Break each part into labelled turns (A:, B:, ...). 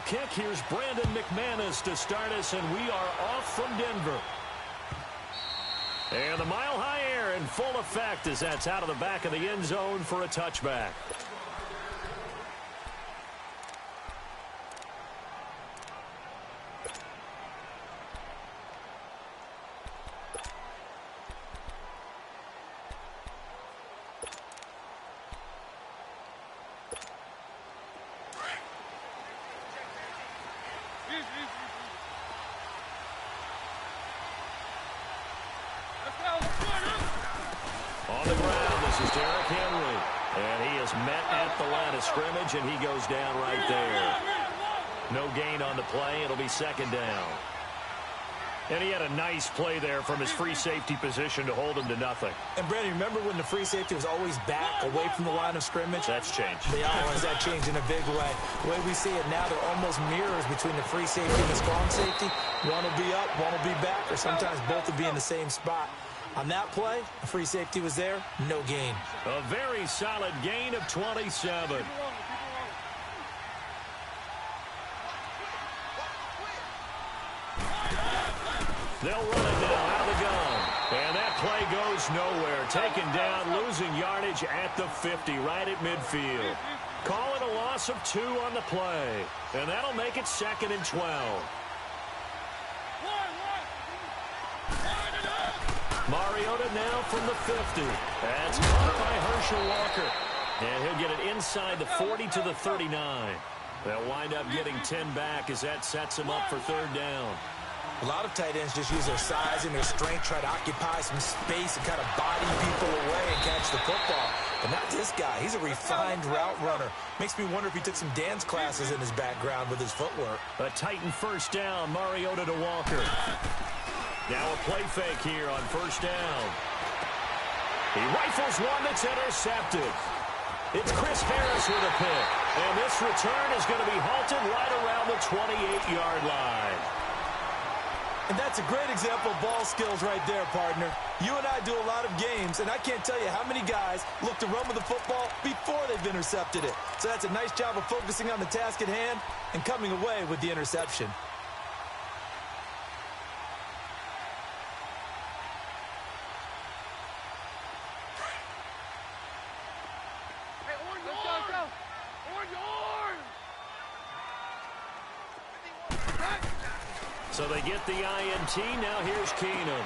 A: kick. Here's Brandon McManus to start us, and we are off from Denver. And the mile-high air in full effect as that's out of the back of the end zone for a touchback. On the ground, this is Derrick Henry. And he is met at the line of scrimmage, and he goes down right there. No gain on the play. It'll be second down. And he had a nice play there from his free safety position to hold him to nothing.
B: And, Brandon, remember when the free safety was always back away from the line of scrimmage?
A: That's changed.
B: Yeah, that changed in a big way. The way we see it now, they're almost mirrors between the free safety and the strong safety. One will be up, one will be back, or sometimes both will be in the same spot. On that play, the free safety was there, no gain.
A: A very solid gain of 27. They'll run it now out of the gun. And that play goes nowhere. Taken down, losing yardage at the 50, right at midfield. Calling a loss of 2 on the play. And that'll make it 2nd and 12. Mariota now from the 50. That's caught by Herschel Walker. And he'll get it inside the 40 to the 39. They'll wind up getting 10 back as that sets him up for 3rd down.
B: A lot of tight ends just use their size and their strength, try to occupy some space and kind of body people away and catch the football. But not this guy. He's a refined route runner. Makes me wonder if he took some dance classes in his background with his footwork.
A: A Titan 1st down, Mariota to Walker. Now a play fake here on 1st down. He rifles one that's intercepted. It's Chris Harris with a pick. And this return is going to be halted right around the 28-yard line.
B: And that's a great example of ball skills right there, partner. You and I do a lot of games, and I can't tell you how many guys look to run with the football before they've intercepted it. So that's a nice job of focusing on the task at hand and coming away with the interception.
A: So they get the INT. Now here's Keenum.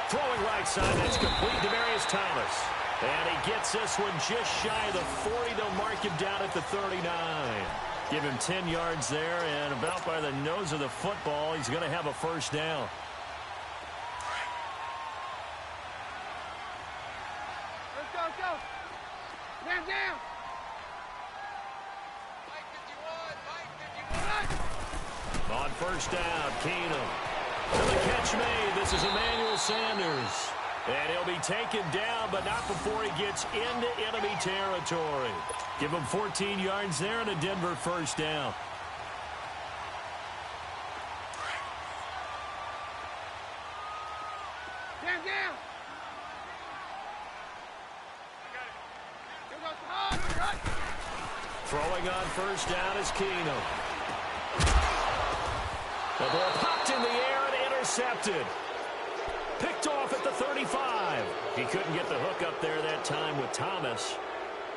A: Throwing right side. That's complete to Demarius Thomas. And he gets this one just shy of the 40. They'll mark him down at the 39. Give him 10 yards there. And about by the nose of the football, he's going to have a 1st down.
C: Let's go. Down.
A: On 1st down, Keenum. And the catch made. This is Emmanuel Sanders. And he'll be taken down, but not before he gets into enemy territory. Give him 14 yards there and a Denver 1st down.
C: Down.
A: Throwing on 1st down is Keenum. The ball popped in the air and intercepted. Picked off at the 35. He couldn't get the hook up there that time with Thomas.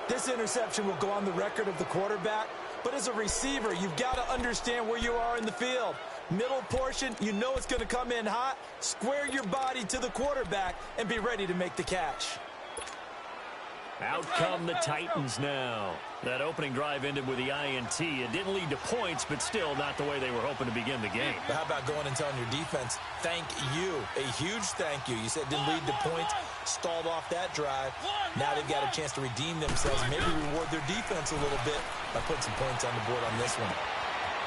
B: This interception will go on the record of the quarterback, but as a receiver, you've got to understand where you are in the field. Middle portion, you know it's going to come in hot. Square your body to the quarterback and be ready to make the catch.
A: Out come the Titans now. That opening drive ended with the INT. It didn't lead to points, but still not the way they were hoping to begin the game.
B: But how about going and telling your defense, thank you, a huge thank you. You said it didn't lead to points, stalled off that drive. Now they've got a chance to redeem themselves, maybe reward their defense a little bit by putting some points on the board on this one.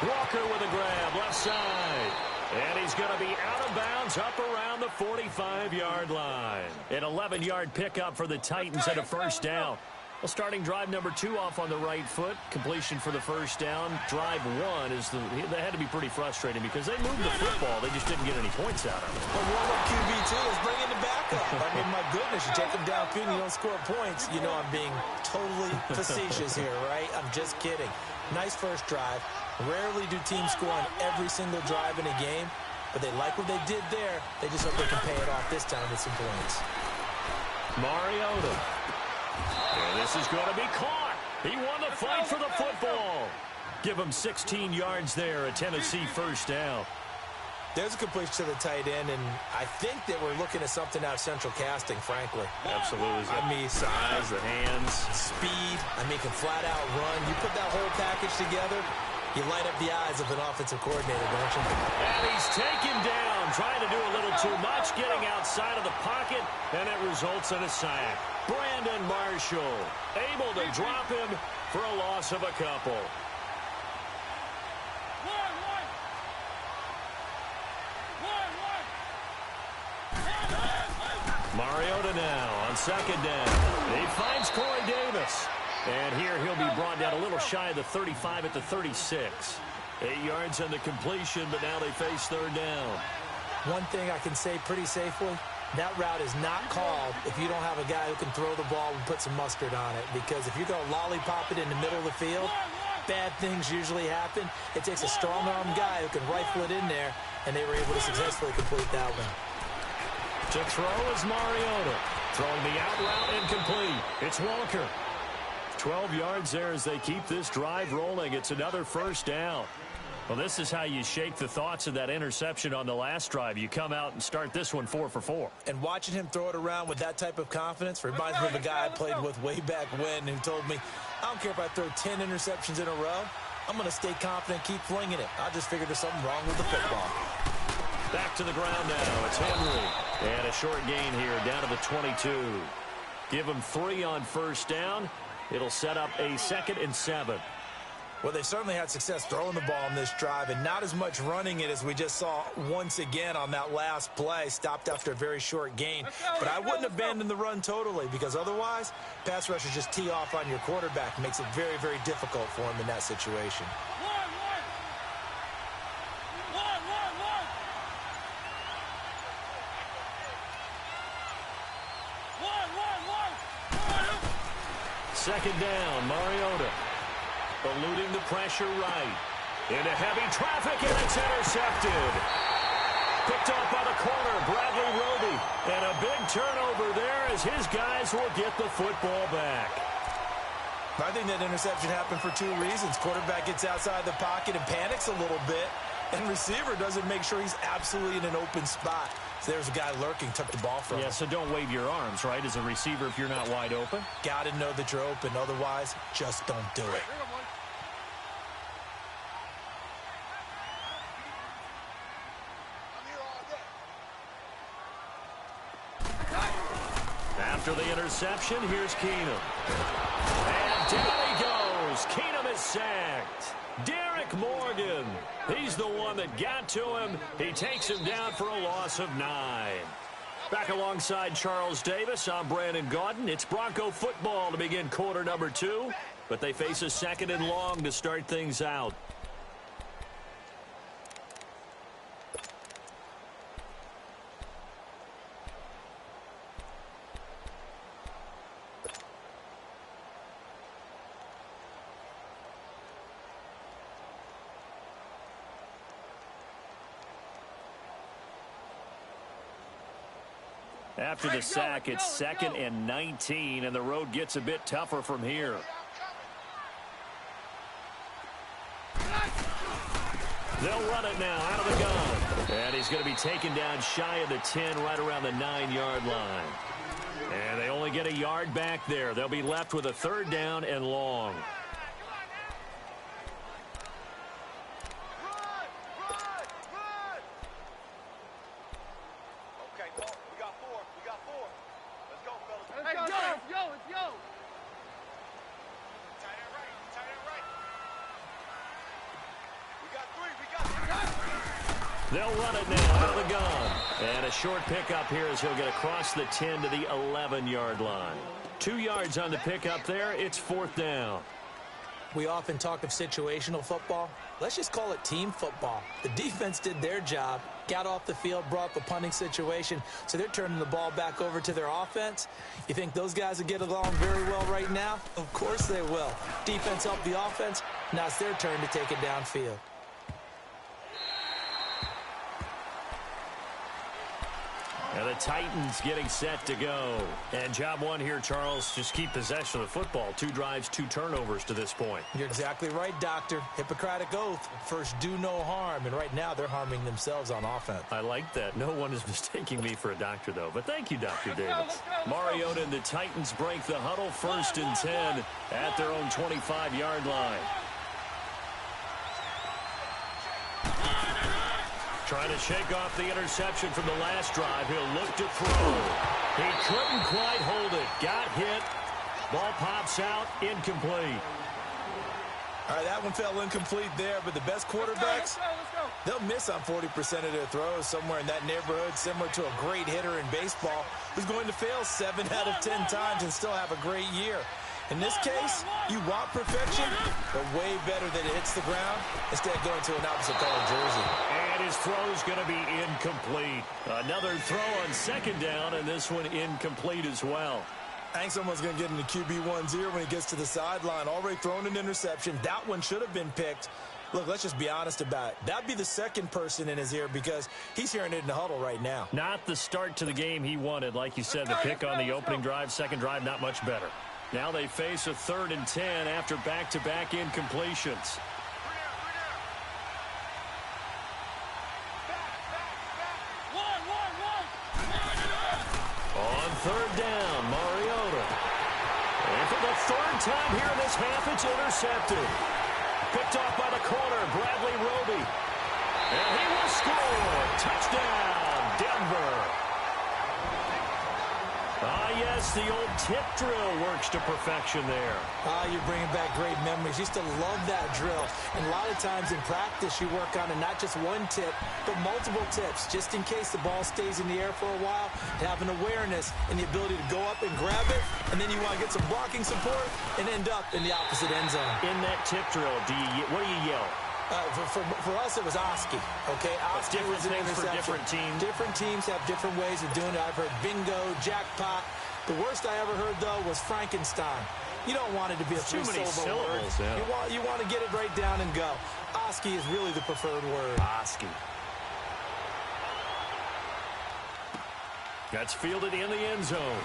A: Walker with a grab, left side. And he's going to be out of bounds up around the 45-yard line. An 11-yard pickup for the Titans at a 1st down. Well, starting drive number 2 off on the right foot. Completion for the 1st down. Drive 1 is that had to be pretty frustrating because they moved the football. They just didn't get any points out of it.
B: Well, warm-up QB2 is bringing the backup. I mean, my goodness, you take them downfield and you don't score points. You know I'm being totally facetious here, right? I'm just kidding. Nice first drive. Rarely do teams score on every single drive in a game, but they like what they did there. They just hope they can pay it off this time with some points.
A: Mariota. And this is going to be caught. He won the fight for the football. Give him 16 yards there, a Tennessee first down.
B: There's a completion to the tight end, and I think that we're looking at something out of central casting, frankly.
A: Absolutely.
B: I mean,
A: size, the hands.
B: Speed. I mean, can flat out run. You put that whole package together, you light up the eyes of an offensive coordinator, don't you?
A: And he's taken down, trying to do a little too much, getting outside of the pocket, and it results in a sack. Brandon Marshall able to drop him for a loss of a couple. Mariota now on second down. He finds Corey Davis. And here he'll be brought down a little shy of the 35 at the 36. 8 yards on the completion, but now they face third down.
B: One thing I can say pretty safely, that route is not called if you don't have a guy who can throw the ball and put some mustard on it. Because if you're going to lollipop it in the middle of the field, bad things usually happen. It takes a strong-arm guy who can rifle it in there, and they were able to successfully complete that one.
A: To throw is Mariota. Throwing the out route incomplete. It's Walker. 12 yards there as they keep this drive rolling. It's another first down. Well, this is how you shake the thoughts of that interception on the last drive. You come out and start this one 4 for 4.
B: And watching him throw it around with that type of confidence reminds me of a guy I played with way back when who told me, I don't care if I throw 10 interceptions in a row. I'm going to stay confident, keep flinging it. I just figured there's something wrong with the football.
A: Back to the ground now. It's Henry. And a short gain here down to the 22. Give him 3 on first down. It'll set up a 2nd and 7.
B: Well, they certainly had success throwing the ball in this drive and not as much running it as we just saw once again on that last play. Stopped after a very short gain. But I wouldn't abandon the run totally because otherwise, pass rushers just tee off on your quarterback. Makes it very, very difficult for him in that situation.
A: Second down, Mariota. Eluding the pressure right. Into heavy traffic, and it's intercepted. Picked off by the corner, Bradley Roby. And a big turnover there as his guys will get the football back.
B: I think that interception happened for 2 reasons. Quarterback gets outside the pocket and panics a little bit. And receiver doesn't make sure he's absolutely in an open spot. So there's a guy lurking, took the ball from him.
A: Yeah, so don't wave your arms, right, as a receiver if you're not wide open.
B: Got to know that you're open. Otherwise, just don't do it.
A: After the interception, here's Keenum. And down he goes. Keenum is sacked. Derek Morgan. He's the one that got to him. He takes him down for a loss of 9. Back alongside Charles Davis, I'm Brandon Gaudin. It's Bronco football to begin quarter number 2, but they face a 2nd and long to start things out. After the sack, it's 2nd and 19, and the road gets a bit tougher from here. They'll run it now out of the gun. And he's going to be taken down shy of the 10, right around the 9-yard line. And they only get a yard back there. They'll be left with a 3rd down and long. They'll run it now out of the gun. And a short pickup here as he'll get across the 10 to the 11-yard line. 2 yards on the pickup there. It's 4th down.
B: We often talk of situational football. Let's just call it team football. The defense did their job, got off the field, brought the punting situation, so they're turning the ball back over to their offense. You think those guys will get along very well right now? Of course they will. Defense helped the offense. Now it's their turn to take it downfield.
A: And the Titans getting set to go. And job one here, Charles, just keep possession of the football. 2 drives, 2 turnovers to this point.
B: You're exactly right, Doctor. Hippocratic oath. First, do no harm. And right now, they're harming themselves on offense.
A: I like that. No one is mistaking me for a doctor, though. But thank you, Dr. Davis. Mariota and the Titans break the huddle, 1st and 10 at their own 25-yard line. Trying to shake off the interception from the last drive. He'll look to throw. He couldn't quite hold it. Got hit. Ball pops out. Incomplete.
B: All right, that one fell incomplete there, but the best quarterbacks, they'll miss on 40% of their throws, somewhere in that neighborhood, similar to a great hitter in baseball who's going to fail 7 out of 10 times and still have a great year. In this case, you want perfection, but way better that it hits the ground instead of going to an opposite color jersey.
A: And his throw's going to be incomplete. Another throw on 2nd down, and this one incomplete as well.
B: I think someone's going to get into QB1's ear when he gets to the sideline. Already thrown an interception. That one should have been picked. Look, let's just be honest about it. That'd be the second person in his ear because he's hearing it in the huddle right now.
A: Not the start to the game he wanted. Like you said, the pick on the opening drive, 2nd drive, not much better. Now they face a 3rd and 10 after back-to-back incompletions. On 3rd down, Mariota. And for the 3rd time here in this half, it's intercepted. Picked off by the corner, Bradley Roby. And he will score. Touchdown, Denver. Yes, the old tip drill works to perfection there.
B: You're bringing back great memories. Used to love that drill. And a lot of times in practice, you work on it, not just one tip, but multiple tips, just in case the ball stays in the air for a while, to have an awareness and the ability to go up and grab it, and then you want to get some blocking support and end up in the opposite end zone.
A: In that tip drill, what do you yell?
B: For us, it was Oski. Okay,
A: Oski was an interception. For different teams.
B: Different teams have different ways of doing it. I've heard bingo, jackpot. The worst I ever heard, though, was Frankenstein. You don't want it to be a 3-syllable word. Yeah. You want to get it right down and go. Oski is really the preferred word.
A: Oski. That's fielded in the end zone.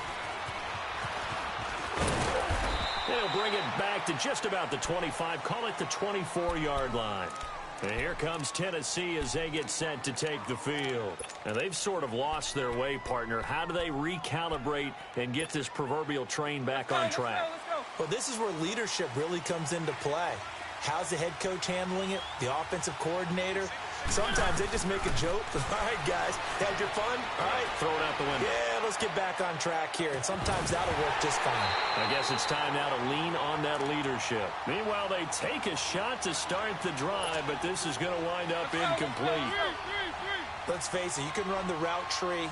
A: They'll bring it back to just about the 25. Call it the 24-yard line. And here comes Tennessee as they get set to take the field. And they've sort of lost their way, partner. How do they recalibrate and get this proverbial train back on track?
B: Well, this is where leadership really comes into play. How's the head coach handling it? The offensive coordinator? Sometimes they just make a joke. All right, guys, had your fun? All right.
A: Throw it out the window.
B: Yeah, let's get back on track here. And sometimes that'll work just fine.
A: I guess it's time now to lean on that leadership. Meanwhile, they take a shot to start the drive, but this is going to wind up incomplete.
B: Let's face it, you can run the route tree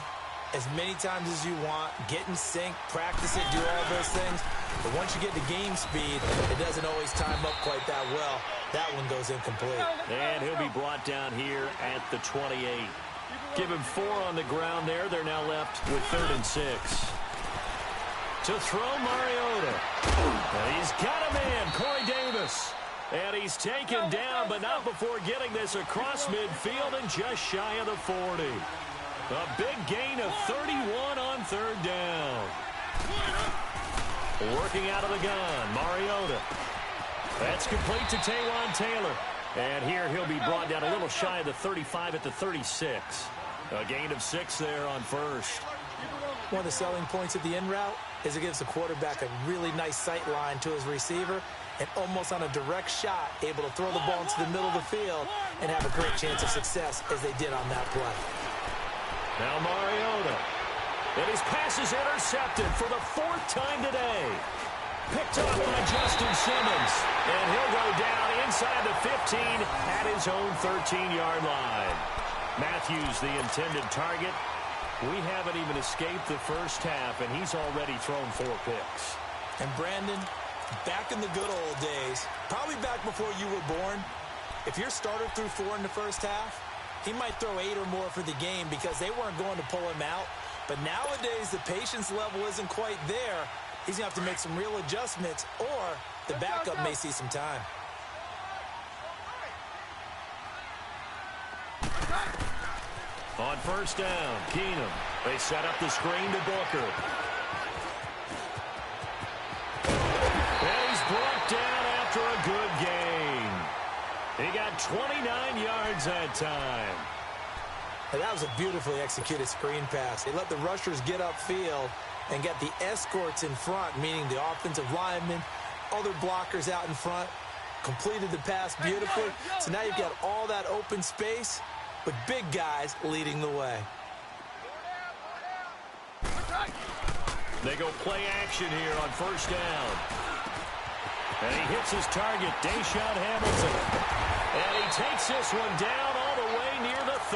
B: as many times as you want, get in sync, practice it, do all those things. But once you get to game speed, it doesn't always time up quite that well. That one goes incomplete.
A: And he'll be brought down here at the 28. Give him 4 on the ground there. They're now left with 3rd and 6. To throw Mariota. And he's got a man, Corey Davis. And he's taken down, but not before getting this across midfield and just shy of the 40. A big gain of 31 on 3rd down. Working out of the gun, Mariota. That's complete to Taywan Taylor. And here he'll be brought down a little shy of the 35 at the 36. A gain of 6 there on 1st.
B: One of the selling points of the in route is it gives the quarterback a really nice sight line to his receiver and almost on a direct shot able to throw the ball into the middle of the field and have a great chance of success as they did on that play.
A: Now Mariota. And his pass is intercepted for the 4th time today. Picked up by Justin Simmons. And he'll go down inside the 15 at his own 13-yard line. Matthews, the intended target. We haven't even escaped the first half, and he's already thrown 4 picks.
B: And Brandon, back in the good old days, probably back before you were born, if your starter threw 4 in the first half, he might throw 8 or more for the game because they weren't going to pull him out. But nowadays, the patience level isn't quite there. He's going to have to make some real adjustments, or the backup may see some time.
A: On first down, Keenum. They set up the screen to Booker. And he's brought down after a good gain. He got 29 yards that time.
B: And that was a beautifully executed screen pass. They let the rushers get upfield and get the escorts in front, meaning the offensive linemen, other blockers out in front, completed the pass beautifully. So now you've got all that open space with big guys leading the way.
A: They go play action here on first down. And he hits his target, Deshaun Hamilton. And he takes this one down all the way near the 30.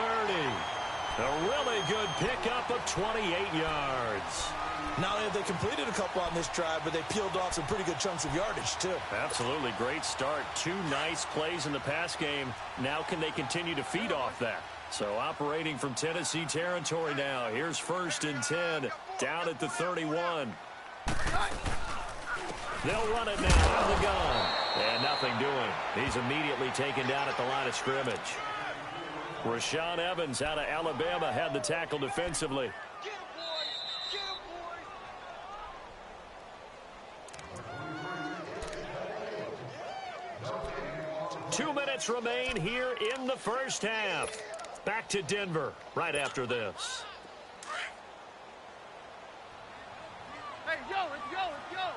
A: A really good pickup of 28 yards.
B: Not only have they completed a couple on this drive, but they peeled off some pretty good chunks of yardage, too.
A: Absolutely. Great start. 2 nice plays in the pass game. Now can they continue to feed off that? So operating from Tennessee territory now. Here's first and 10. Down at the 31. They'll run it now out of the gun. And nothing doing. He's immediately taken down at the line of scrimmage. Rashaan Evans out of Alabama had the tackle defensively. 2 minutes remain here in the first half. Back to Denver right after this.
C: Hey, yo, let's go, let's go.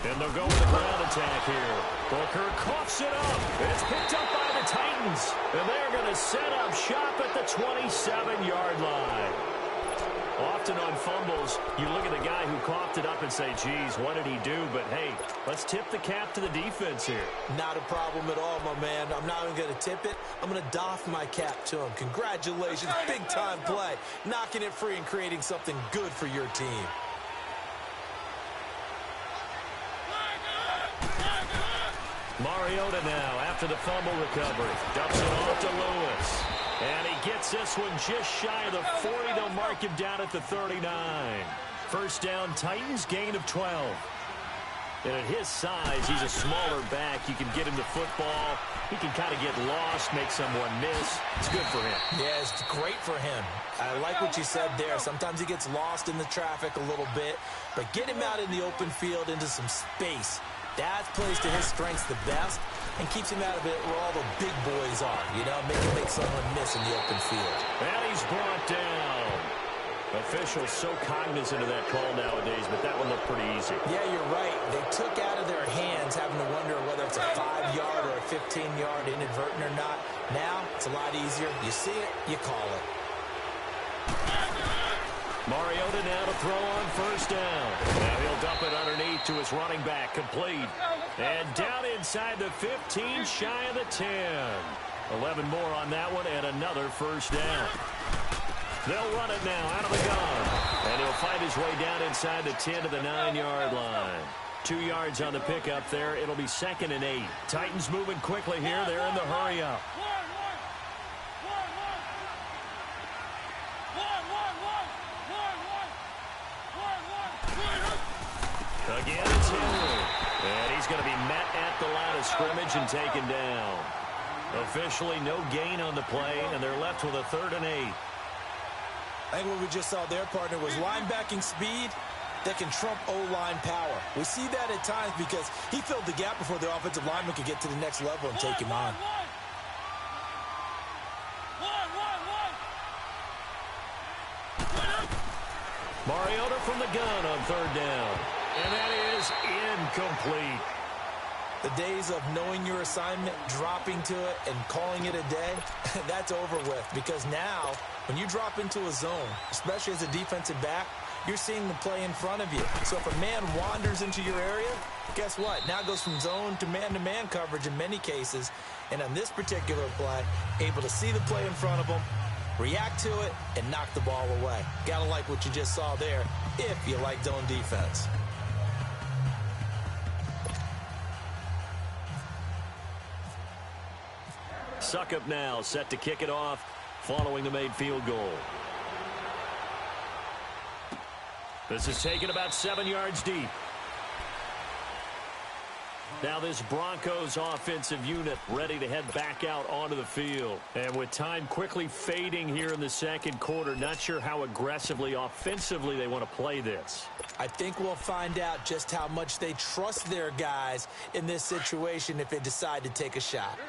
A: And they'll go with the ground attack here. Booker coughs it up. It's picked up by the Titans. And they're going to set up shop at the 27-yard line. Often on fumbles, you look at the guy who coughed it up and say, geez, what did he do? But, hey, let's tip the cap to the defense here.
B: Not a problem at all, my man. I'm not even going to tip it. I'm going to doff my cap to him. Congratulations. Big-time play. Knocking it free and creating something good for your team.
A: Mariota now after the fumble recovery. Dumps it off to Lewis. And he gets this one just shy of the 40. They'll mark him down at the 39. First down, Titans, gain of 12. And at his size, he's a smaller back. You can get him the football. He can kind of get lost, make someone miss. It's good for him.
B: Yeah, it's great for him. I like what you said there. Sometimes he gets lost in the traffic a little bit. But get him out in the open field into some space. That plays to his strengths the best and keeps him out of it where all the big boys are. You know, make someone miss in the open field.
A: And he's brought down. Officials so cognizant of that call nowadays, but that one looked pretty easy.
B: Yeah, you're right. They took out of their hands having to wonder whether it's a 5-yard or a 15-yard inadvertent or not. Now, it's a lot easier. You see it, you call it.
A: Mariota now to throw on first down. Now he'll dump it underneath to his running back, complete. And down inside the 15, shy of the 10. 11 more on that one, and another first down. They'll run it now out of the gun. And he'll find his way down inside the 10 to the 9-yard line. 2 yards on the pickup there. It'll be 2nd and 8. Titans moving quickly here. They're in the hurry-up. Again, it's Henry. And he's going to be met at the line of scrimmage and taken down. Officially, no gain on the play, and they're left with a 3rd and 8.
B: I think what we just saw there, partner, was linebacking speed that can trump O-line power. We see that at times because he filled the gap before the offensive lineman could get to the next level and take him on.
A: Mariota from the gun on 3rd down. And that is incomplete.
B: The days of knowing your assignment, dropping to it, and calling it a day, that's over with. Because now, when you drop into a zone, especially as a defensive back, you're seeing the play in front of you. So if a man wanders into your area, guess what? Now it goes from zone to man coverage in many cases. And on this particular play, able to see the play in front of him, react to it, and knock the ball away. Gotta like what you just saw there, if you like zone defense.
A: Suckup now set to kick it off following the made field goal. This is taken about 7 yards deep. Now this Broncos offensive unit ready to head back out onto the field. And with time quickly fading here in the second quarter, not sure how aggressively, offensively they want to play this.
B: I think we'll find out just how much they trust their guys in this situation if they decide to take a shot.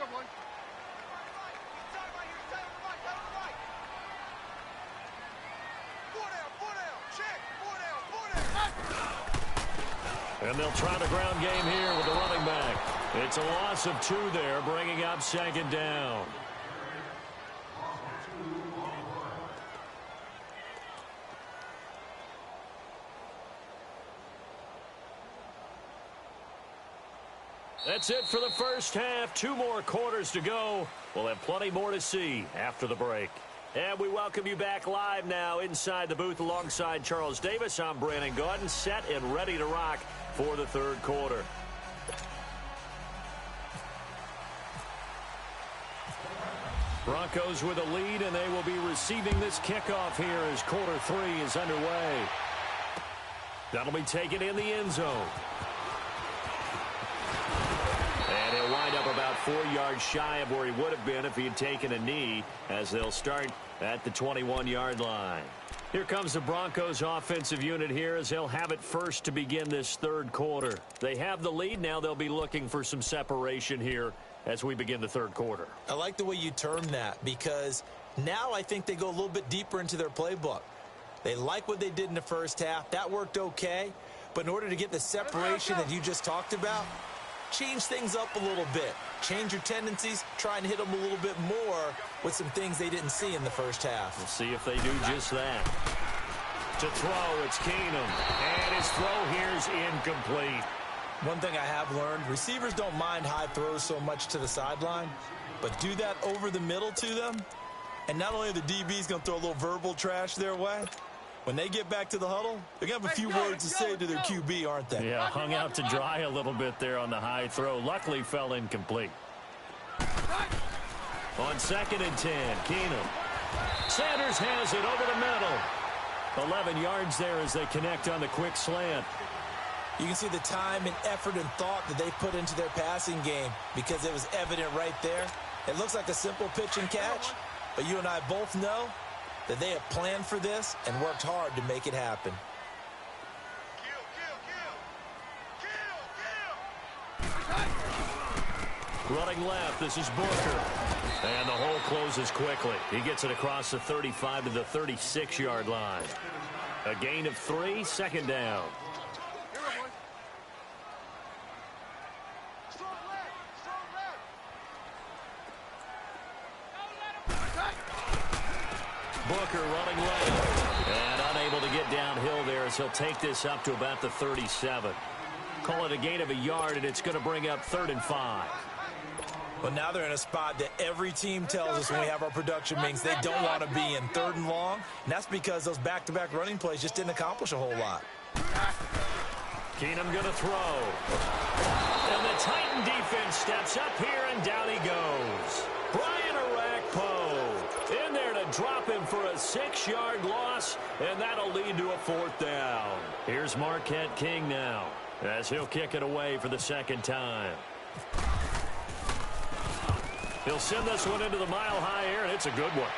A: And they'll try the ground game here with the running back. It's a loss of 2 there, bringing up second down. That's it for the first half. 2 more quarters to go. We'll have plenty more to see after the break. And we welcome you back live now inside the booth alongside Charles Davis. I'm Brandon Gaudin, set and ready to rock for the third quarter. Broncos with a lead, and they will be receiving this kickoff here as quarter 3 is underway. That'll be taken in the end zone. And he'll wind up about 4 yards shy of where he would have been if he had taken a knee, as they'll start at the 21-yard line. Here comes the Broncos offensive unit here as they'll have it first to begin this third quarter. They have the lead. Now they'll be looking for some separation here as we begin the third quarter.
B: I like the way you term that, because now I think they go a little bit deeper into their playbook. They like what they did in the first half. That worked okay. But in order to get the separation that you just talked about, change things up a little bit. Change your tendencies. Try and hit them a little bit more with some things they didn't see in the first half.
A: We'll see if they do just that. To throw, it's Keenum. And his throw here's incomplete.
B: One thing I have learned, receivers don't mind high throws so much to the sideline, but do that over the middle to them, and not only are the DBs going to throw a little verbal trash their way, when they get back to the huddle, they're going to have a few words to say to their QB, aren't they?
A: Yeah, hung out to dry a little bit there on the high throw. Luckily fell incomplete. On 2nd and 10, Keenum. Sanders has it over the middle. 11 yards there as they connect on the quick slant.
B: You can see the time and effort and thought that they put into their passing game because it was evident right there. It looks like a simple pitch and catch, but you and I both know that they have planned for this and worked hard to make it happen.
A: Running left, this is Booker. And the hole closes quickly. He gets it across the 35 to the 36-yard line. A gain of 3, second down. Booker running left. And unable to get downhill there as he'll take this up to about the 37. Call it a gain of a yard, and it's going to bring up 3rd and 5.
B: Well, now they're in a spot that every team tells us when we have our production meetings they don't want to be in, 3rd and long. And that's because those back-to-back running plays just didn't accomplish a whole lot.
A: Keenum going to throw. And the Titan defense steps up here, and down he goes. Brian Arakpo in there to drop him for a 6-yard loss, and that'll lead to a 4th down. Here's Marquette King now as he'll kick it away for the 2nd time. He'll send this one into the mile-high air, and it's a good one.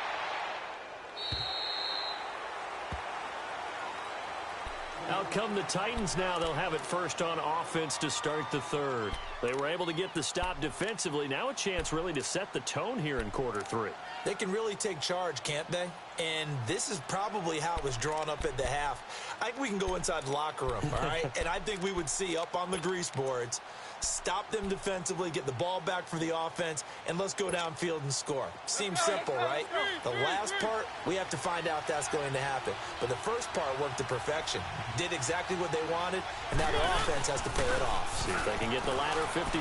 A: Out come the Titans now. They'll have it first on offense to start the third. They were able to get the stop defensively. Now a chance really to set the tone here in quarter 3.
B: They can really take charge, can't they? And this is probably how it was drawn up at the half. I think we can go inside the locker room, all right? And I think we would see up on the grease boards, stop them defensively, get the ball back for the offense, and let's go downfield and score. Seems simple, right? The last part, we have to find out if that's going to happen. But the first part worked to perfection. Did exactly what they wanted, and now their offense has to pay it off.
A: See if they can get the latter 50%.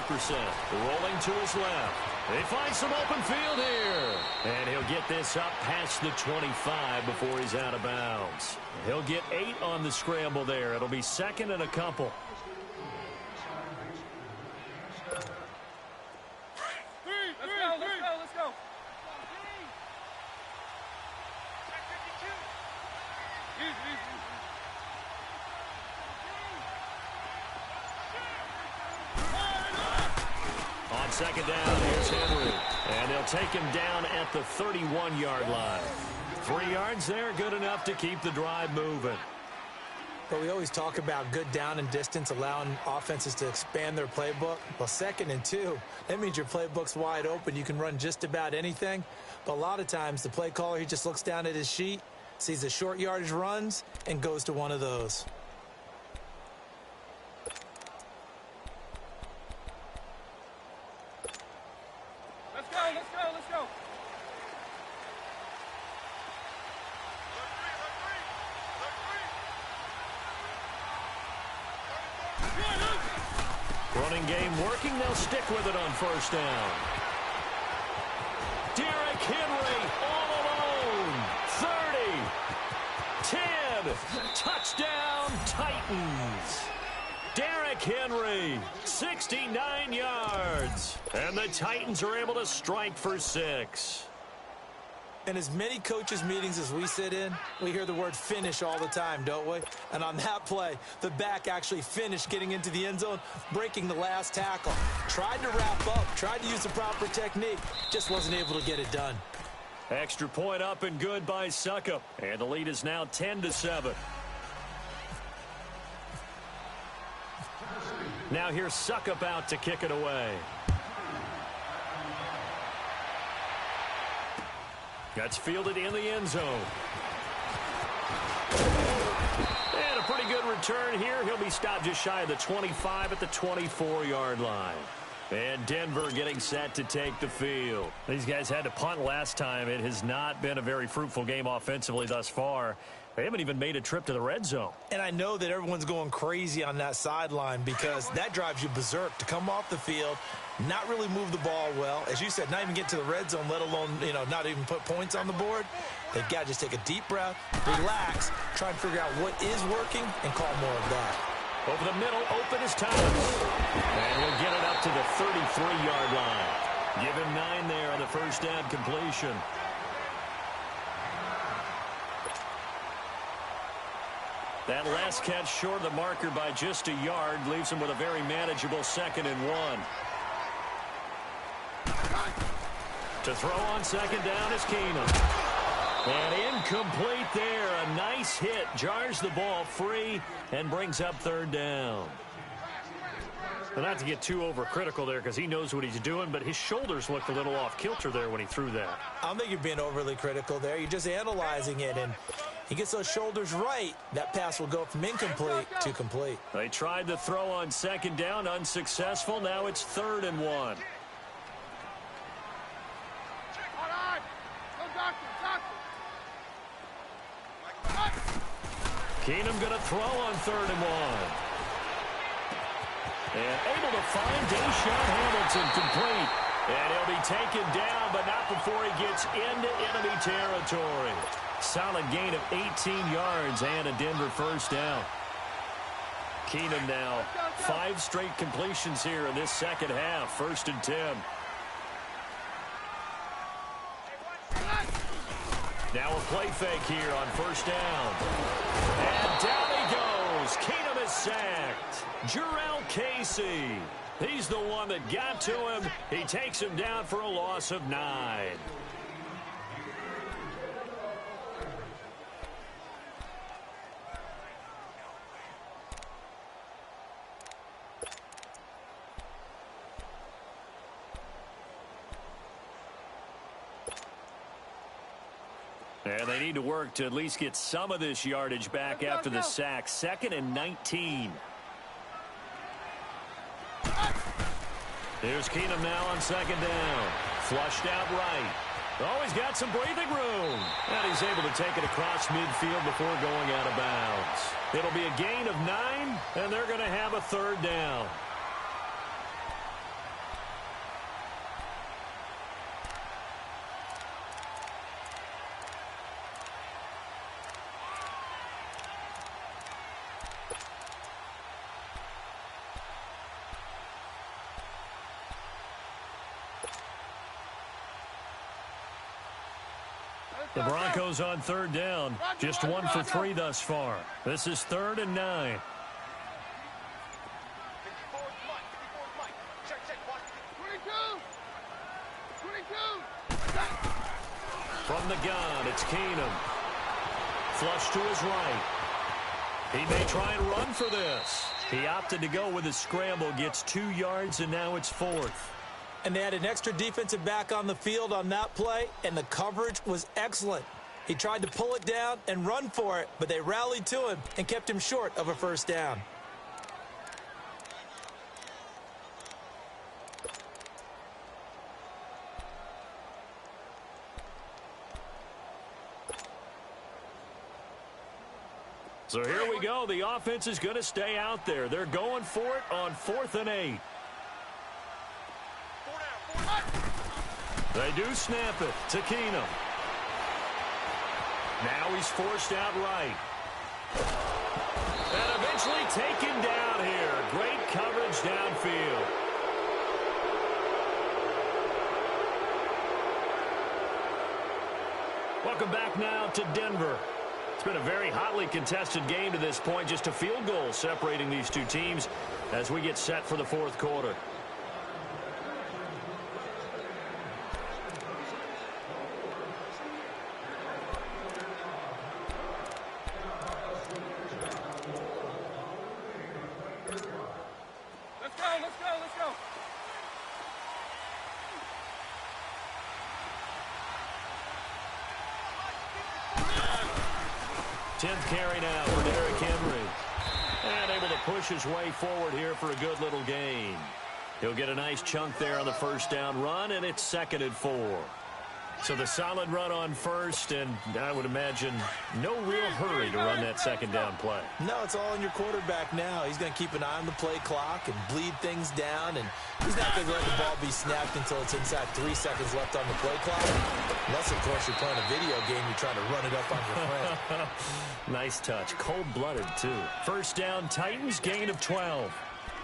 A: Rolling to his left. They find some open field here. And he'll get this up past the 25 before he's out of bounds. He'll get 8 on the scramble there. It'll be 2nd and a couple.
C: Let's go.
A: second down. Here's Henry. And they'll take him down at the 31-yard line. 3 yards there, good enough to keep the drive moving.
B: But we always talk about good down and distance, allowing offenses to expand their playbook. Well, 2nd and 2, that means your playbook's wide open. You can run just about anything. But a lot of times, the play caller, he just looks down at his sheet, sees the short yardage runs, and goes to one of those.
C: Let's go, let's go, let's go.
A: Running game working. They'll stick with it on first down. Derrick Henry all alone. 30. 10. Touchdown, Titans. Derrick Henry, 69 yards. And the Titans are able to strike for 6.
B: In as many coaches' meetings as we sit in, we hear the word finish all the time, don't we? And on that play, the back actually finished getting into the end zone, breaking the last tackle. Tried to wrap up, tried to use the proper technique, just wasn't able to get it done.
A: Extra point up and good by Suckup. And the lead is now 10-7. Now here's Suckup out to kick it away. That's fielded in the end zone. And a pretty good return here. He'll be stopped just shy of the 25 at the 24-yard line. And Denver getting set to take the field. These guys had to punt last time. It has not been a very fruitful game offensively thus far. They haven't even made a trip to the red zone.
B: And I know that everyone's going crazy on that sideline because that drives you berserk to come off the field, not really move the ball well. As you said, not even get to the red zone, let alone, not even put points on the board. They've got to just take a deep breath, relax, try and figure out what is working, and call more of that.
A: Over the middle, open is Thomas. And he'll get it up to the 33-yard line. Give him 9 there on the first down completion. That last catch short of the marker by just a yard leaves him with a very manageable 2nd and 1. To throw on second down is Keenum. And incomplete there. A nice hit. Jars the ball free and brings up 3rd down. Well, not to get too overcritical there because he knows what he's doing, but his shoulders looked a little off kilter there when he threw that.
B: I don't think you're being overly critical there. You're just analyzing it, and he gets those shoulders right. That pass will go from incomplete to complete.
A: They tried to throw on second down, unsuccessful. Now it's 3rd and 1.
C: All right. Go, doctor,
A: Keenum going to throw on 3rd and 1. And able to find Deshaun Hamilton complete. And he'll be taken down, but not before he gets into enemy territory. Solid gain of 18 yards and a Denver first down. Keenum now 5 straight completions here in this second half. 1st and 10. Now a play fake here on first down. And down he goes. Keenum is sacked. Jarrell Casey. He's the one that got to him. He takes him down for a loss of 9. And they need to work to at least get some of this yardage back after the sack. 2nd and 19. Here's Keenum now on second down. Flushed out right. Oh, he's got some breathing room. And he's able to take it across midfield before going out of bounds. It'll be a gain of 9, and they're going to have a 3rd down. The Broncos on 3rd down. Just 1 for 3 thus far. This is 3rd and 9.
C: 22. 22.
A: From the gun, it's Keenum. Flush to his right. He may try and run for this. He opted to go with a scramble, gets 2 yards, and now it's 4th.
B: And they had an extra defensive back on the field on that play, and the coverage was excellent. He tried to pull it down and run for it, but they rallied to him and kept him short of a first down.
A: So here we go. The offense is going to stay out there. They're going for it on 4th and 8. They do snap it to Keenum. Now he's forced out right. And eventually taken down here. Great coverage downfield. Welcome back now to Denver. It's been a very hotly contested game to this point. Just a field goal separating these two teams as we get set for the 4th quarter.
C: Let's go, let's go, let's go.
A: 10th carry now for Derrick Henry. And able to push his way forward here for a good little gain. He'll get a nice chunk there on the first down run, and it's 2nd and 4. So the solid run on first, and I would imagine no real hurry to run that 2nd down play.
B: No, it's all on your quarterback now. He's going to keep an eye on the play clock and bleed things down, and he's not going to let the ball be snapped until it's inside 3 seconds left on the play clock. Unless, of course, you're playing a video game, you're trying to run it up on your friend.
A: Nice touch. Cold-blooded, too. First down, Titans, gain of 12.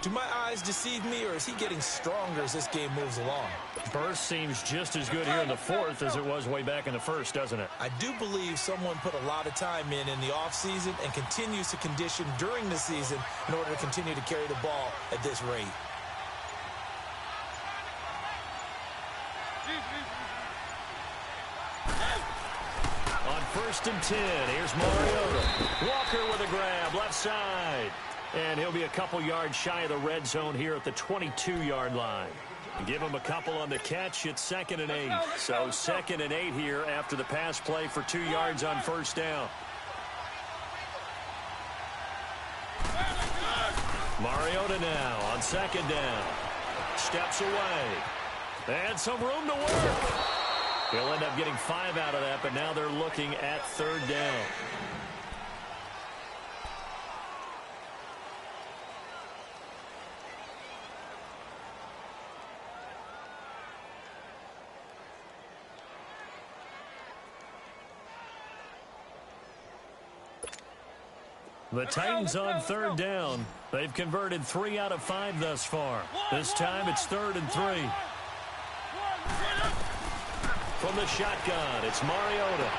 B: Do my eyes deceive me, or is he getting stronger as this game moves along?
A: Burst seems just as good here in the 4th as it was way back in the 1st, doesn't it?
B: I do believe someone put a lot of time in the offseason and continues to condition during the season in order to continue to carry the ball at this rate.
A: On 1st and 10, here's Mariota. Walker with a grab, left side. And he'll be a couple yards shy of the red zone here at the 22-yard line. Give him a couple on the catch. It's 2nd and 8. So 2nd and 8 here after the pass play for 2 yards on first down. Mariota now on 2nd down. Steps away. And some room to work. He'll end up getting 5 out of that, but now they're looking at 3rd down. The Titans on 3rd down. They've converted 3 out of 5 thus far. This time it's 3rd and 3. From the shotgun, it's Mariota.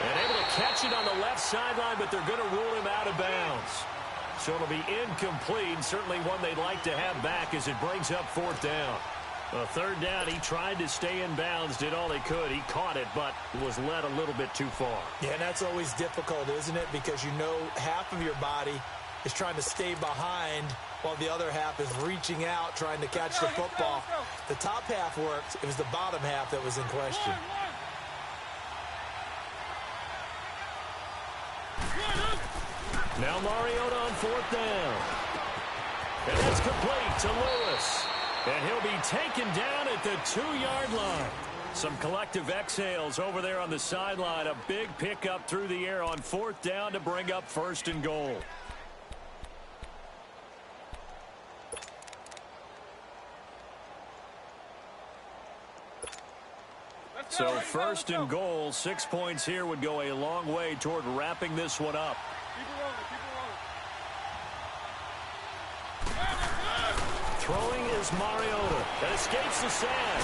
A: And able to catch it on the left sideline, but they're going to rule him out of bounds. So it'll be incomplete, certainly one they'd like to have back as it brings up 4th down. 3rd down, he tried to stay in bounds, did all he could. He caught it, but was led a little bit too far. Yeah, and that's always difficult, isn't it? Because you know half of your body is trying to stay behind while the other half is reaching out, trying to catch the football. The top half worked. It was the bottom half that was in question. Now Mariota on 4th down. And that's complete to Lewis. And he'll be taken down at the 2-yard line. Some collective exhales over there on the sideline. A big pickup through the air on 4th down to bring up 1st and goal. So 1st and goal, 6 points here would go a long way toward wrapping this one up.
C: Keep it rolling, keep it rolling.
A: Throwing is Mariota. That escapes the sack.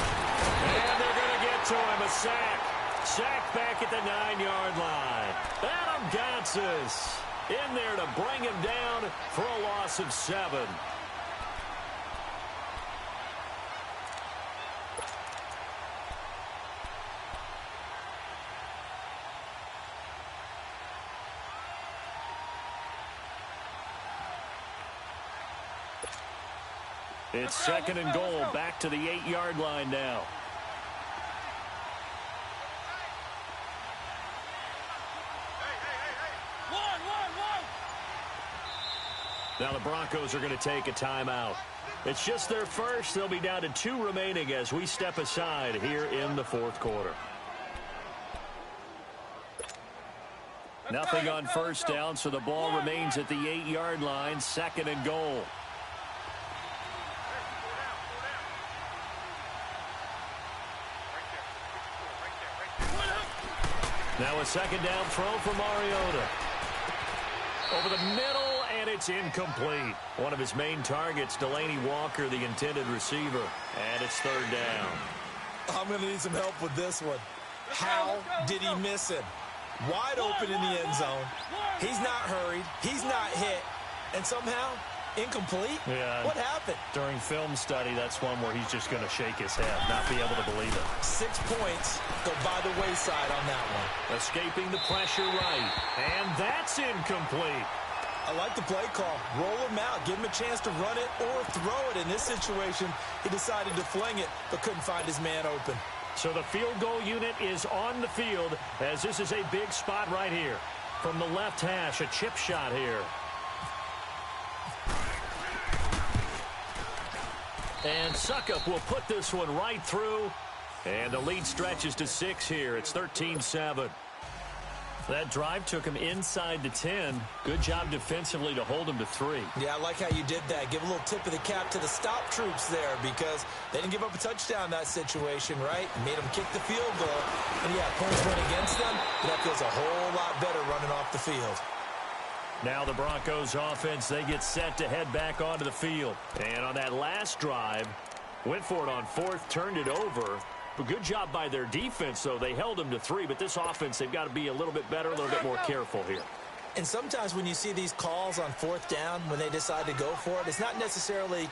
A: And they're going to get to him. A sack. Sack back at the 9-yard line. Adam Gotsis in there to bring him down for a loss of 7. It's second and goal, back to the 8-yard line now. Now the Broncos are going to take a timeout. It's just their first. They'll be down to 2 remaining as we step aside here in the fourth quarter. Nothing on first down, so the ball remains at the 8-yard line, second and goal. Now a second down throw for Mariota. Over the middle, and it's incomplete. One of his main targets, Delaney Walker, the intended receiver. And it's third down.
B: I'm going to need some help with this one. How did he miss him? Wide open in the end zone. He's not hurried. He's not hit. And somehow, incomplete?
A: Yeah.
B: What happened?
A: During film study, that's one where he's just going to shake his head, not be able to believe it.
B: 6 points go by the wayside on that one.
A: Escaping the pressure right. And that's incomplete.
B: I like the play call. Roll him out. Give him a chance to run it or throw it. In this situation, he decided to fling it, but couldn't find his man open.
A: So the field goal unit is on the field as this is a big spot right here. From the left hash, a chip shot here. And Suckup will put this one right through. And the lead stretches to 6 here. It's 13-7. That drive took him inside the 10. Good job defensively to hold him to 3.
B: Yeah, I like how you did that. Give a little tip of the cap to the stop troops there because they didn't give up a touchdown in that situation, right? Made them kick the field goal. And, yeah, points went against them. But that feels a whole lot better running off the field.
A: Now the Broncos offense, they get set to head back onto the field. And on that last drive, went for it on 4th, turned it over. But good job by their defense, though. They held them to 3, but this offense, they've got to be a little bit better, a little bit more careful here.
B: And sometimes when you see these calls on 4th down, when they decide to go for it, it's not necessarily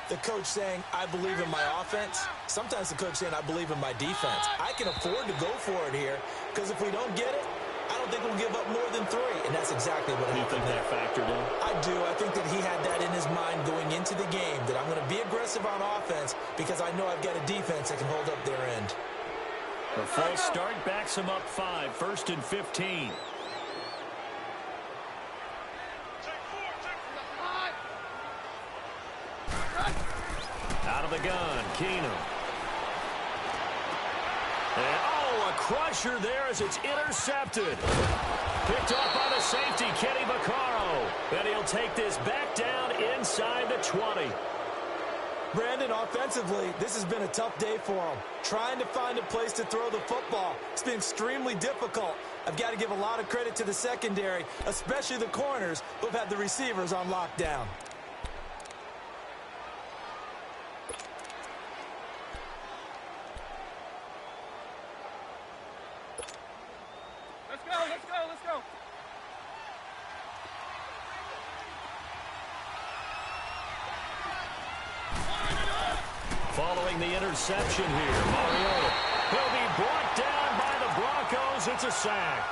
B: the coach saying, I believe in my offense. Sometimes the coach saying, I believe in my defense. I can afford to go for it here because if we don't get it, I don't think we'll give up more than 3, and that's exactly what happened.
A: You think that factored in?
B: I do. I think that he had that in his mind going into the game, that I'm going to be aggressive on offense because I know I've got a defense that can hold up their end.
A: The false start backs him up 5, 1st and 15. Out of the gun, Keenum. And, a crusher there as it's intercepted. Picked off by the safety, Kenny Vaccaro. And he'll take this back down inside the 20.
B: Brandon, offensively, this has been a tough day for him. Trying to find a place to throw the football. It's been extremely difficult. I've got to give a lot of credit to the secondary, especially the corners who have had the receivers on lockdown.
C: Let's go.
A: Following the interception here, Mariota. He'll be brought down by the Broncos. It's a sack.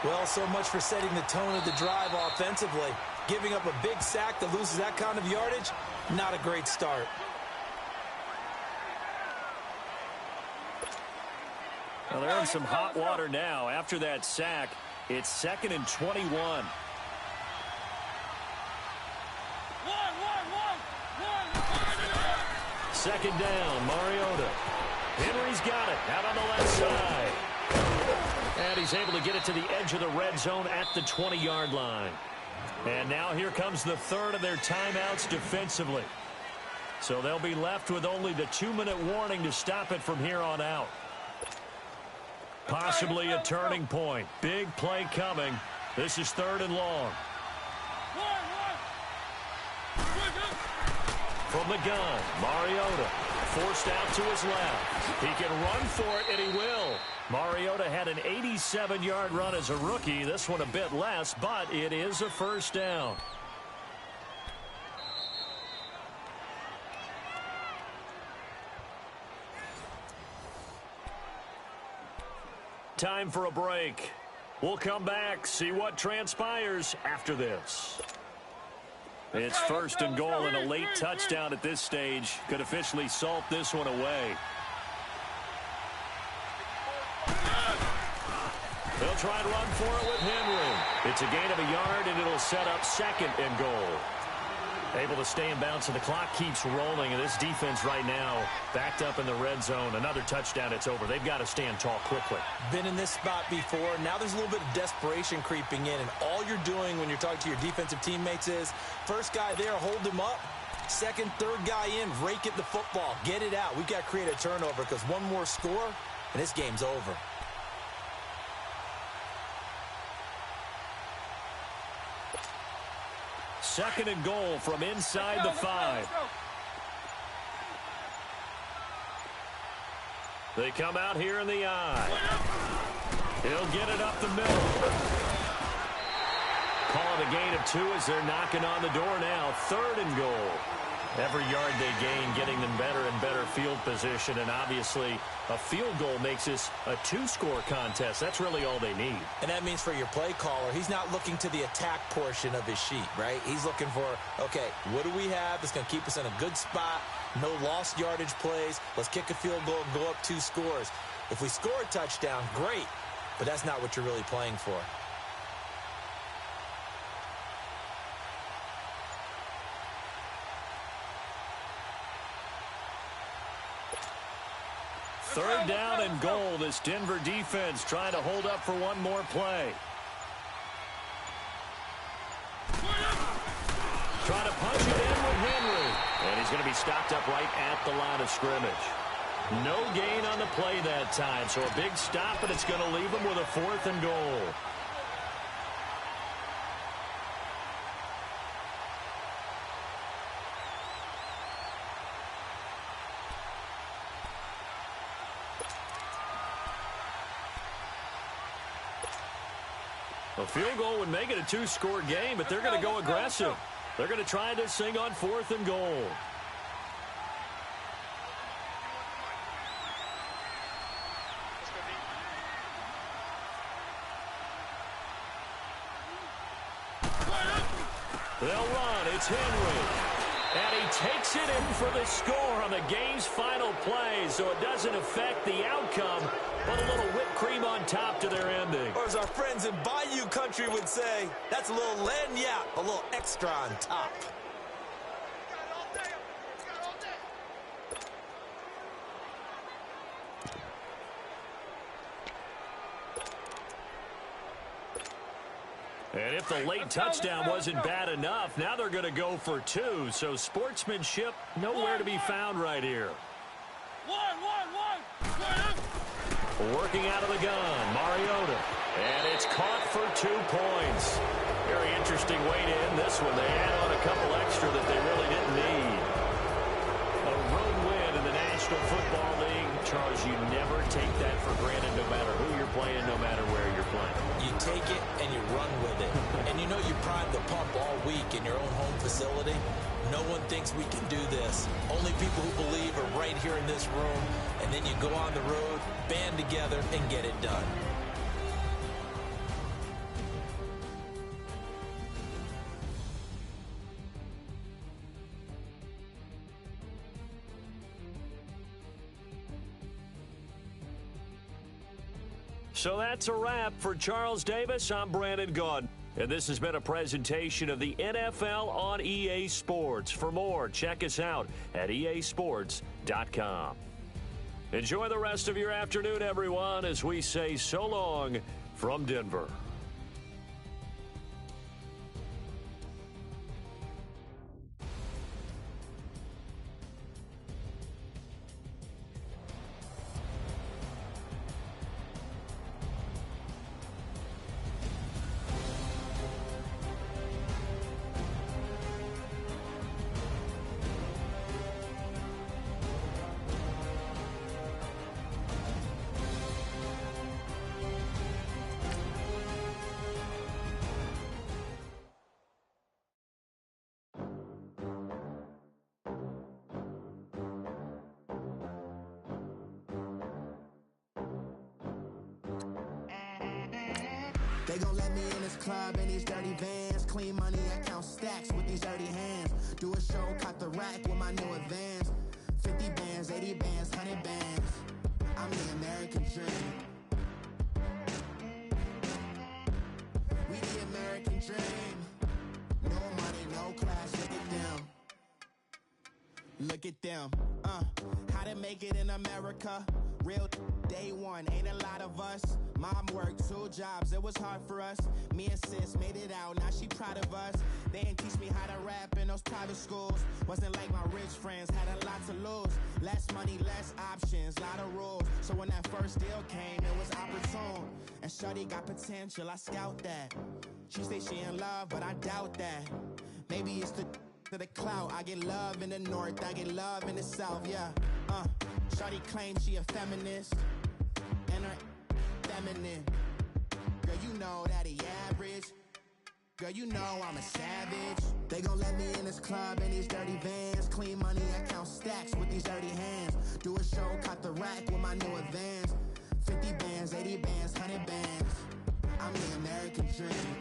B: Well, so much for setting the tone of the drive offensively. Giving up a big sack that loses that kind of yardage, not a great start.
A: Well, they're in some hot water now. After that sack, it's 2nd and 21. Second down, Mariota. Henry's got it out on the left side. And he's able to get it to the edge of the red zone at the 20-yard line. And now here comes the 3rd of their timeouts defensively. So they'll be left with only the 2-minute warning to stop it from here on out. Possibly a turning point. Big play coming. This is 3rd and long. From the gun, Mariota forced out to his left. He can run for it, and he will. Mariota had an 87-yard run as a rookie. This one a bit less, but it is a first down. Time for a break. We'll come back, see what transpires after this. It's first and goal, and a late touchdown at this stage could officially salt this one away. They'll try and run for it with Henry. It's a gain of a yard, and it'll set up second and goal. Able to stay in bounds, and the clock keeps rolling, and this defense right now backed up in the red zone. Another touchdown, it's over. They've got to stand tall quickly.
B: Been in this spot before. Now there's a little bit of desperation creeping in, and all you're doing when you're talking to your defensive teammates is first guy there, hold him up. Second, third guy in, rake at the football. Get it out. We've got to create a turnover because one more score, and this game's over.
A: Second and goal from inside the 5. They come out here in the eye. He'll get it up the middle. Call it a gain of 2 as they're knocking on the door now. Third and goal. Every yard they gain, getting them better and better field position, and obviously a field goal makes this a 2-score contest. That's really all they need.
B: And that means for your play caller, he's not looking to the attack portion of his sheet, right? He's looking for, okay, what do we have that's going to keep us in a good spot? No lost yardage plays. Let's kick a field goal and go up 2 scores. If we score a touchdown, great, but that's not what you're really playing for.
A: Third down and goal. This Denver defense trying to hold up for one more play. Trying to punch it in with Henry. And he's going to be stopped up right at the line of scrimmage. No gain on the play that time. So a big stop, and it's going to leave him with a 4th and goal. A field goal would make it a 2-score game, but they're going to go aggressive. They're going to try this thing on 4th and goal. They'll run. It's Henry. And he takes it in for the score on the game's final play, so it doesn't affect the outcome, but a little whipped cream on top to their ending.
B: Or as our friends in Bayou country would say, that's a little lagniappe, a little extra on top.
A: And if the late touchdown wasn't bad enough, now they're going to go for 2. So sportsmanship nowhere to be found right here. Working out of the gun, Mariota. And it's caught for 2 points. Very interesting way to end this one. They add on a couple extra that they really didn't need. A road win in the National Football League. Charles, you never take that for granted no matter who you're playing, no matter where you're playing.
B: You take it and you run with it. And you know you primed the pump all week in your own home facility. No one thinks we can do this. Only people who believe are right here in this room. And then you go on the road, band together, and get it done.
A: So that's a wrap for Charles Davis. I'm Brandon Gaudin. And this has been a presentation of the NFL on EA Sports. For more, check us out at easports.com. Enjoy the rest of your afternoon, everyone, as we say so long from Denver.
D: They gon' let me in this club in these dirty vans. Clean money, I count stacks with these dirty hands. Do a show, cut the rack with my new advance. 50 bands, 80 bands, 100 bands. I'm the American dream. We the American dream. No money, no class, look at them. Look at them, how to make it in America. Real day one, ain't a lot of us. Mom worked 2 jobs, it was hard for us. Me and sis made it out, now she proud of us. They ain't teach me how to rap in those private schools. Wasn't like my rich friends, had a lot to lose. Less money, less options, lot of rules. So when that first deal came, it was opportune. And shorty got potential, I scout that. She say she in love, but I doubt that. Maybe it's to the clout. I get love in the north, I get love in the south, yeah. Shawty claims she a feminist, and her feminine. Girl, you know that he average. Girl, you know I'm a savage. They gon' let me in this club in these dirty vans. Clean money, I count stacks with these dirty hands. Do a show, cut the rack with my new advance. 50 bands, 80 bands, 100 bands. I'm the American dream.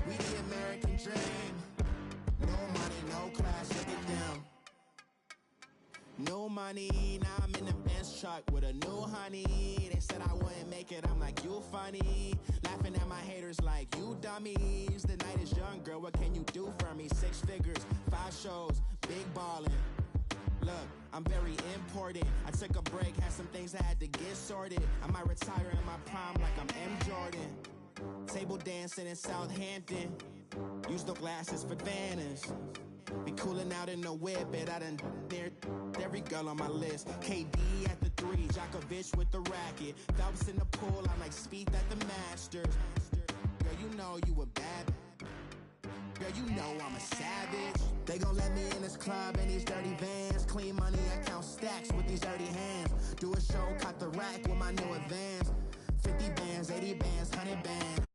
D: We the American dream. No money, no class, look at them. No money, now I'm in the Benz truck with a new honey. They said I wouldn't make it, I'm like, you funny. Laughing at my haters like, you dummies. The night is young, girl, what can you do for me? 6 figures, 5 shows, big ballin'. Look, I'm very important. I took a break, had some things I had to get sorted. I might retire in my prime like I'm M. Jordan. Table dancing in Southampton. Use the glasses for Vannas. Be coolin' out in the whip, but I done near every girl on my list. KD at the 3, Djokovic with the racket. Phelps in the pool, I'm like Speed at the Masters. Girl, you know you a bad. Girl, you know I'm a savage. They gon' let me in this club in these dirty vans. Clean money, I count stacks with these dirty hands. Do a show, cut the rack with my new advance. 50 bands, 80 bands, 100 bands.